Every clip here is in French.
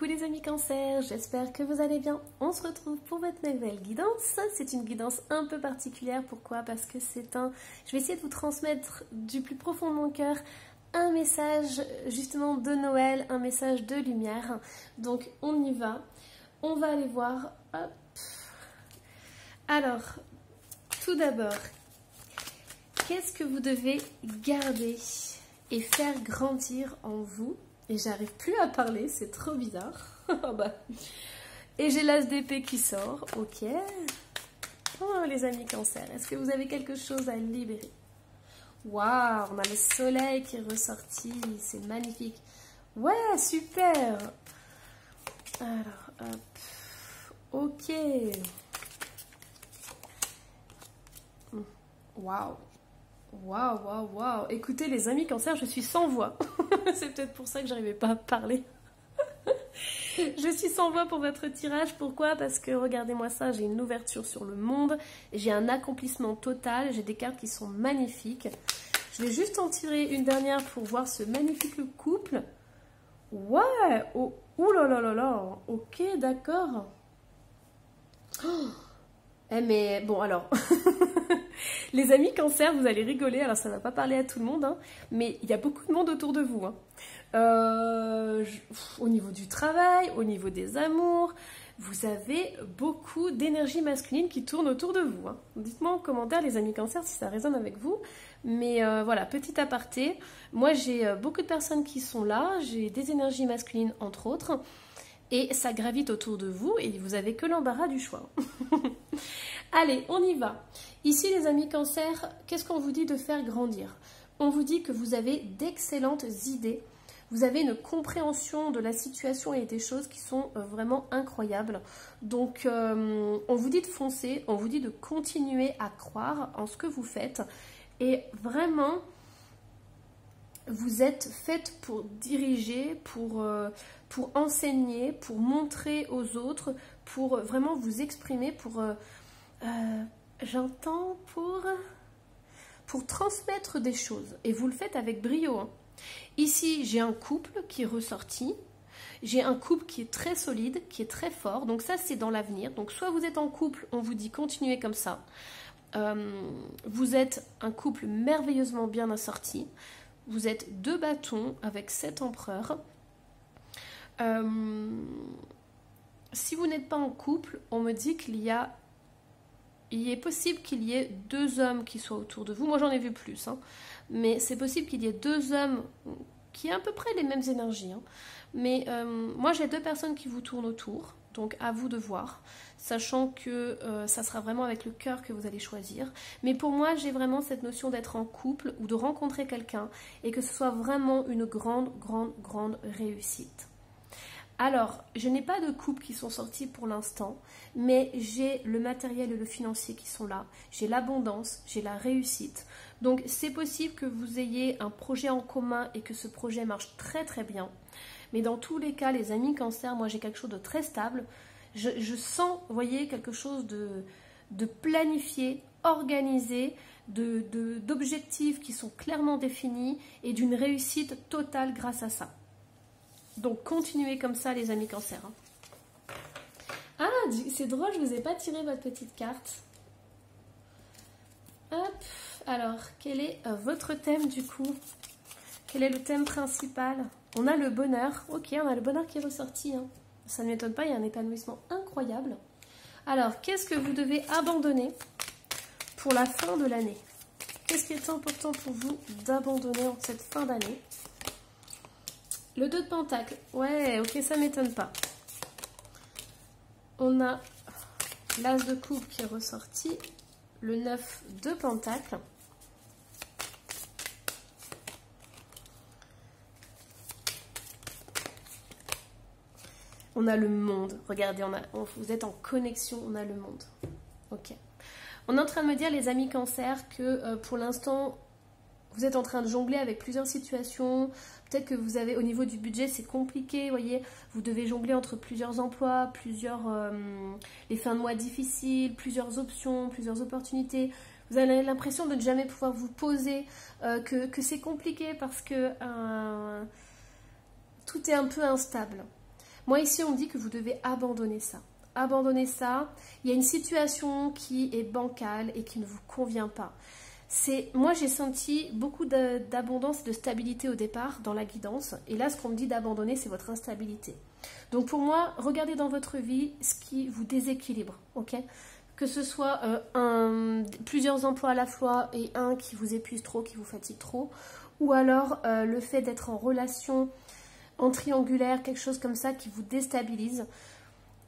Coucou les amis Cancer, j'espère que vous allez bien. On se retrouve pour votre nouvelle guidance. C'est une guidance un peu particulière. Pourquoi? Parce que je vais essayer de vous transmettre du plus profond de mon cœur un message justement de Noël, un message de lumière. Donc on y va. On va aller voir. Hop. Alors, tout d'abord, qu'est-ce que vous devez garder et faire grandir en vous? Et j'arrive plus à parler, c'est trop bizarre. Et j'ai l'as d'épée qui sort, ok. Oh les amis Cancer, est-ce que vous avez quelque chose à libérer? Waouh, on a le soleil qui est ressorti, c'est magnifique. Ouais, super. Alors, hop, ok. Waouh. Waouh, waouh, waouh. Écoutez les amis Cancer, je suis sans voix. C'est peut-être pour ça que j'arrivais pas à parler. Je suis sans voix pour votre tirage. Pourquoi? Parce que regardez-moi ça, j'ai une ouverture sur le monde. J'ai un accomplissement total. J'ai des cartes qui sont magnifiques. Je vais juste en tirer une dernière pour voir ce magnifique couple. Ouais. Oh, ouh là là là là. Ok, d'accord. Oh. Eh mais bon alors, les amis Cancer, vous allez rigoler, alors ça ne va pas parler à tout le monde, hein, mais il y a beaucoup de monde autour de vous. Hein. Au niveau du travail, au niveau des amours, vous avez beaucoup d'énergie masculine qui tourne autour de vous. Hein. Dites-moi en commentaire les amis Cancer si ça résonne avec vous. Mais voilà, petit aparté, moi j'ai beaucoup de personnes qui sont là, j'ai des énergies masculines entre autres. Et ça gravite autour de vous et vous n'avez que l'embarras du choix. Allez, on y va. Ici, les amis Cancer, qu'est-ce qu'on vous dit de faire grandir? On vous dit que vous avez d'excellentes idées. Vous avez une compréhension de la situation et des choses qui sont vraiment incroyables. Donc, on vous dit de foncer, on vous dit de continuer à croire en ce que vous faites. Et vraiment, vous êtes faite pour diriger, pour enseigner, pour montrer aux autres, pour vraiment vous exprimer, j'entends, pour transmettre des choses. Et vous le faites avec brio. Hein. Ici, j'ai un couple qui est ressorti. J'ai un couple qui est très solide, qui est très fort. Donc ça, c'est dans l'avenir. Donc soit vous êtes en couple, on vous dit continuez comme ça. Vous êtes un couple merveilleusement bien assorti. Vous êtes 2 bâtons avec 7 empereurs. Si vous n'êtes pas en couple, on me dit il est possible qu'il y ait 2 hommes qui soient autour de vous. Moi, j'en ai vu plus, hein. Mais c'est possible qu'il y ait 2 hommes qui aient à peu près les mêmes énergies. Hein. Mais moi, j'ai 2 personnes qui vous tournent autour. Donc, à vous de voir, sachant que ça sera vraiment avec le cœur que vous allez choisir. Mais pour moi, j'ai vraiment cette notion d'être en couple ou de rencontrer quelqu'un et que ce soit vraiment une grande, grande, grande réussite. Alors, je n'ai pas de couple qui sont sortis pour l'instant, mais j'ai le matériel et le financier qui sont là. J'ai l'abondance, j'ai la réussite. Donc, c'est possible que vous ayez un projet en commun et que ce projet marche très très bien. Mais dans tous les cas, les amis Cancer, moi j'ai quelque chose de très stable. Je sens, vous voyez, quelque chose de planifié, organisé, d'objectifs qui sont clairement définis et d'une réussite totale grâce à ça. Donc continuez comme ça les amis Cancer. Hein. Ah, c'est drôle, je ne vous ai pas tiré votre petite carte. Hop, alors, quel est votre thème du coup? Quel est le thème principal? On a le bonheur. Ok, on a le bonheur qui est ressorti. Hein. Ça ne m'étonne pas, il y a un épanouissement incroyable. Alors, qu'est-ce que vous devez abandonner pour la fin de l'année? Qu'est-ce qui est important pour vous d'abandonner en cette fin d'année? Le 2 de Pentacle. Ouais, ok, ça ne m'étonne pas. On a l'As de Coupe qui est ressorti. Le 9 de Pentacle. On a le monde. Regardez, vous êtes en connexion, on a le monde. Ok. On est en train de me dire, les amis Cancer, que pour l'instant, vous êtes en train de jongler avec plusieurs situations. Peut-être que vous avez, au niveau du budget, c'est compliqué, vous voyez. Vous devez jongler entre plusieurs emplois, les fins de mois difficiles, plusieurs options, plusieurs opportunités. Vous avez l'impression de ne jamais pouvoir vous poser, que c'est compliqué parce que tout est un peu instable. Moi ici, on me dit que vous devez abandonner ça. Abandonner ça. Il y a une situation qui est bancale et qui ne vous convient pas. Moi, j'ai senti beaucoup d'abondance et de stabilité au départ dans la guidance. Et là, ce qu'on me dit d'abandonner, c'est votre instabilité. Donc pour moi, regardez dans votre vie ce qui vous déséquilibre, ok? Que ce soit plusieurs emplois à la fois et un qui vous épuise trop, qui vous fatigue trop, ou alors le fait d'être en relation, en triangulaire, quelque chose comme ça qui vous déstabilise.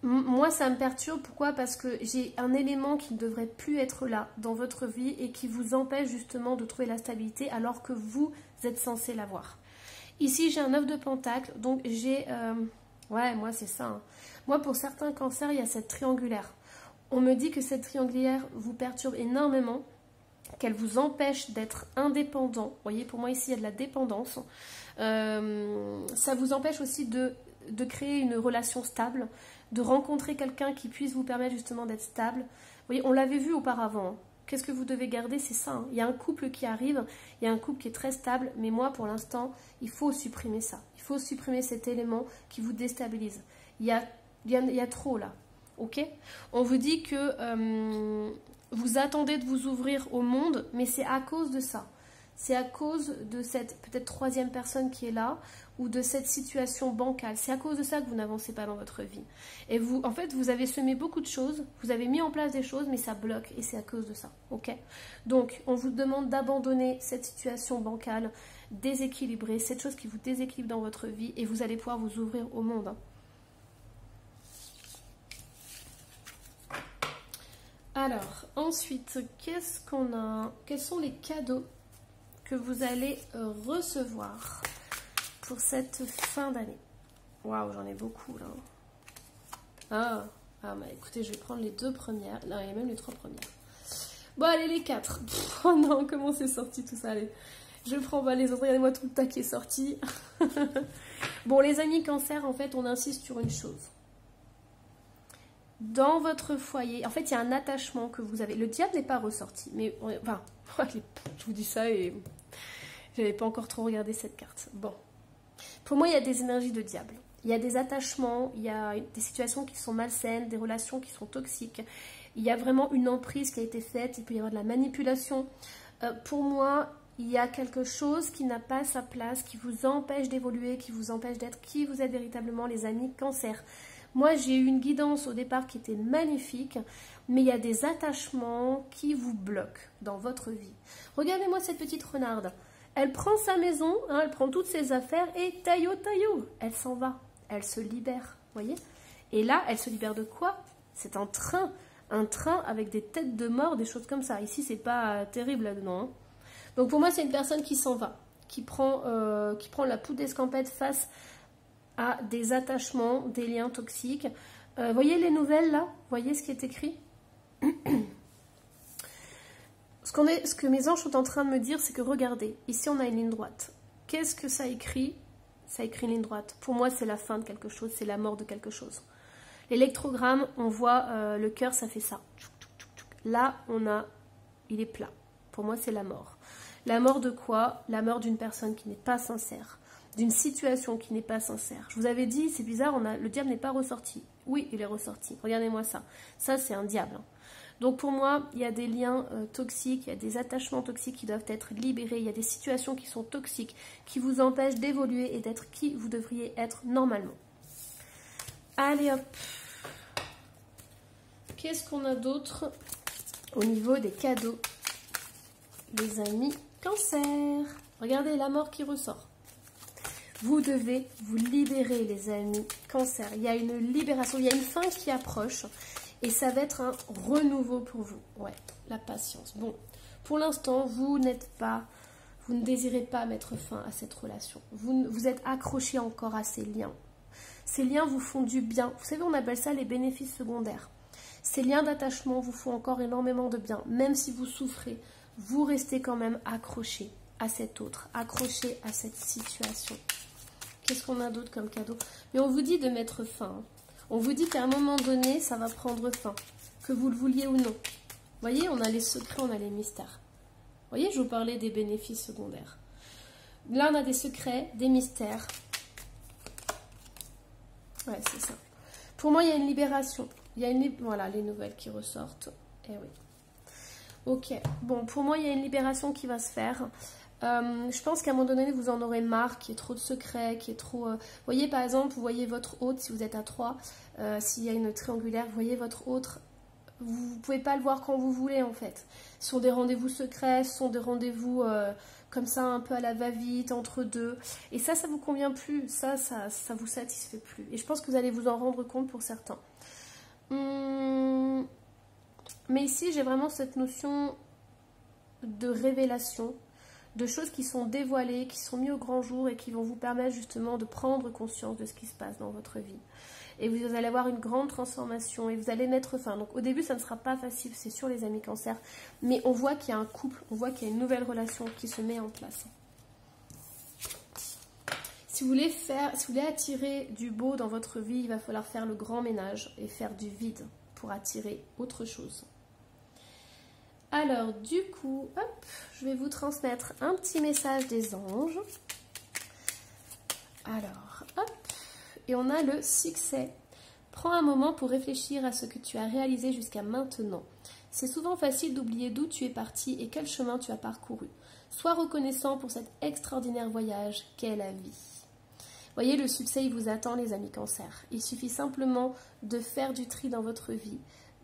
Moi, ça me perturbe. Pourquoi? Parce que j'ai un élément qui ne devrait plus être là dans votre vie et qui vous empêche justement de trouver la stabilité alors que vous êtes censé l'avoir. Ici, j'ai un 9 de pentacle, donc j'ai... ouais, moi, c'est ça. Hein. Moi, pour certains cancers, il y a cette triangulaire. On me dit que cette triangulaire vous perturbe énormément, qu'elle vous empêche d'être indépendant. Vous voyez, pour moi, ici, il y a de la dépendance. Ça vous empêche aussi de créer une relation stable, de rencontrer quelqu'un qui puisse vous permettre justement d'être stable. Vous voyez, on l'avait vu auparavant. Hein. Qu'est-ce que vous devez garder? C'est ça. Hein. Il y a un couple qui arrive, il y a un couple qui est très stable, mais moi, pour l'instant, il faut supprimer ça. Il faut supprimer cet élément qui vous déstabilise. Il y a trop là. Ok? On vous dit que vous attendez de vous ouvrir au monde, mais c'est à cause de ça. C'est à cause de cette peut-être troisième personne qui est là ou de cette situation bancale. C'est à cause de ça que vous n'avancez pas dans votre vie. Et vous, en fait, vous avez semé beaucoup de choses, vous avez mis en place des choses, mais ça bloque et c'est à cause de ça. Ok? Donc, on vous demande d'abandonner cette situation bancale, déséquilibrée, cette chose qui vous déséquilibre dans votre vie et vous allez pouvoir vous ouvrir au monde. Hein. Alors, ensuite, qu'est-ce qu'on a? Quels sont les cadeaux que vous allez recevoir pour cette fin d'année? Waouh, j'en ai beaucoup là. Ah bah écoutez, je vais prendre les 2 premières. Là, il y a même les 3 premières. Bon, allez, les 4. Oh non, comment c'est sorti tout ça? Allez, je prends les autres. Regardez-moi tout le tas qui est sorti. Bon, les amis cancer, en fait, on insiste sur une chose. Dans votre foyer, en fait, il y a un attachement que vous avez. Le diable n'est pas ressorti, mais enfin, je vous dis ça et je n'avais pas encore trop regardé cette carte. Bon, pour moi, il y a des énergies de diable. Il y a des attachements, il y a des situations qui sont malsaines, des relations qui sont toxiques. Il y a vraiment une emprise qui a été faite, il peut y avoir de la manipulation. Pour moi, il y a quelque chose qui n'a pas sa place, qui vous empêche d'évoluer, qui vous empêche d'être qui vous êtes véritablement, les amis cancer. Moi, j'ai eu une guidance au départ qui était magnifique, mais il y a des attachements qui vous bloquent dans votre vie. Regardez-moi cette petite renarde. Elle prend sa maison, hein, elle prend toutes ses affaires et taillot, elle s'en va. Elle se libère, voyez? Et là, elle se libère de quoi? C'est un train avec des têtes de mort, des choses comme ça. Ici, c'est pas terrible là-dedans. Hein. Donc pour moi, c'est une personne qui s'en va, qui prend la poudre d'escampette face à des attachements, des liens toxiques. Voyez les nouvelles là? Voyez ce qui est écrit? Ce que mes anges sont en train de me dire, c'est que regardez, ici on a une ligne droite. Qu'est-ce que ça écrit? Ça écrit une ligne droite. Pour moi, c'est la fin de quelque chose, c'est la mort de quelque chose. L'électrogramme, on voit le cœur, ça fait ça. Là, il est plat. Pour moi, c'est la mort. La mort de quoi? La mort d'une personne qui n'est pas sincère. D'une situation qui n'est pas sincère. Je vous avais dit, c'est bizarre, le diable n'est pas ressorti. Oui, il est ressorti. Regardez-moi ça. Ça, c'est un diable. Donc pour moi, il y a des liens toxiques, il y a des attachements toxiques qui doivent être libérés, il y a des situations qui sont toxiques, qui vous empêchent d'évoluer et d'être qui vous devriez être normalement. Allez hop. Qu'est-ce qu'on a d'autre au niveau des cadeaux? Les amis cancer. Regardez la mort qui ressort. Vous devez vous libérer, les amis cancer. Il y a une libération, il y a une fin qui approche et ça va être un renouveau pour vous. Ouais, la patience. Bon, pour l'instant, vous ne désirez pas mettre fin à cette relation. Vous êtes accroché encore à ces liens. Ces liens vous font du bien. Vous savez, on appelle ça les bénéfices secondaires. Ces liens d'attachement vous font encore énormément de bien. Même si vous souffrez, vous restez quand même accroché à cet autre, accroché à cette situation. Qu'est-ce qu'on a d'autre comme cadeau? Mais on vous dit de mettre fin. On vous dit qu'à un moment donné, ça va prendre fin. Que vous le vouliez ou non. Vous voyez, on a les secrets, on a les mystères. Vous voyez, je vous parlais des bénéfices secondaires. Là, on a des secrets, des mystères. Ouais, c'est ça. Pour moi, il y a une libération. Il y a une... Voilà, les nouvelles qui ressortent. Eh oui. Ok. Bon, pour moi, il y a une libération qui va se faire. Je pense qu'à un moment donné, vous en aurez marre, qu'il y ait trop de secrets, qu'il y ait trop... Vous voyez, par exemple, vous voyez votre hôte, si vous êtes à 3, s'il y a une triangulaire, vous voyez votre hôte, vous ne pouvez pas le voir quand vous voulez, en fait. Ce sont des rendez-vous secrets, ce sont des rendez-vous comme ça, un peu à la va-vite, entre deux. Et ça vous convient plus. Ça vous satisfait plus. Et je pense que vous allez vous en rendre compte pour certains. Mais ici, j'ai vraiment cette notion de révélation, de choses qui sont dévoilées, qui sont mises au grand jour et qui vont vous permettre justement de prendre conscience de ce qui se passe dans votre vie. Et vous allez avoir une grande transformation et vous allez mettre fin. Donc au début, ça ne sera pas facile, c'est sûr les amis Cancer, mais on voit qu'il y a un couple, on voit qu'il y a une nouvelle relation qui se met en place. Si vous voulez attirer du beau dans votre vie, il va falloir faire le grand ménage et faire du vide pour attirer autre chose. Alors, du coup, hop, je vais vous transmettre un petit message des anges. Alors, hop, et on a le succès. Prends un moment pour réfléchir à ce que tu as réalisé jusqu'à maintenant. C'est souvent facile d'oublier d'où tu es parti et quel chemin tu as parcouru. Sois reconnaissant pour cet extraordinaire voyage qu'est la vie. Voyez, le succès, il vous attend, les amis Cancer. Il suffit simplement de faire du tri dans votre vie,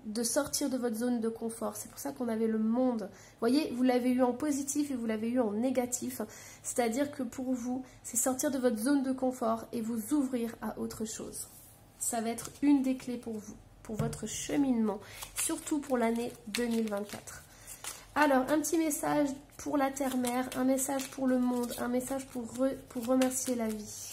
de sortir de votre zone de confort. C'est pour ça qu'on avait le monde. Vous voyez, vous l'avez eu en positif et vous l'avez eu en négatif. C'est-à-dire que pour vous, c'est sortir de votre zone de confort et vous ouvrir à autre chose. Ça va être une des clés pour vous, pour votre cheminement, surtout pour l'année 2024. Alors, un petit message pour la Terre-Mère, un message pour le monde, un message pour remercier la vie.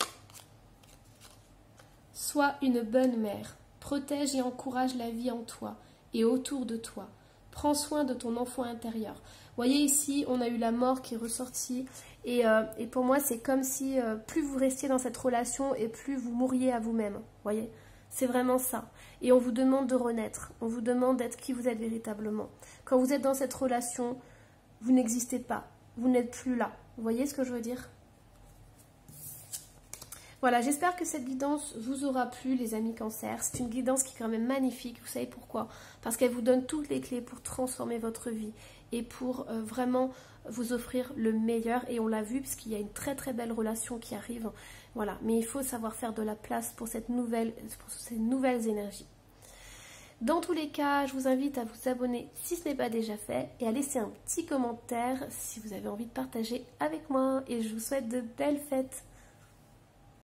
Sois une bonne mère. Protège et encourage la vie en toi et autour de toi. Prends soin de ton enfant intérieur. Vous voyez ici, on a eu la mort qui est ressortie. Et pour moi, c'est comme si plus vous restiez dans cette relation et plus vous mourriez à vous-même. Vous voyez, c'est vraiment ça. Et on vous demande de renaître. On vous demande d'être qui vous êtes véritablement. Quand vous êtes dans cette relation, vous n'existez pas. Vous n'êtes plus là. Vous voyez ce que je veux dire ? Voilà, j'espère que cette guidance vous aura plu, les amis Cancer. C'est une guidance qui est quand même magnifique. Vous savez pourquoi? Parce qu'elle vous donne toutes les clés pour transformer votre vie et pour vraiment vous offrir le meilleur. Et on l'a vu, puisqu'il y a une très très belle relation qui arrive. Voilà, mais il faut savoir faire de la place pour ces nouvelles énergies. Dans tous les cas, je vous invite à vous abonner si ce n'est pas déjà fait et à laisser un petit commentaire si vous avez envie de partager avec moi. Et je vous souhaite de belles fêtes.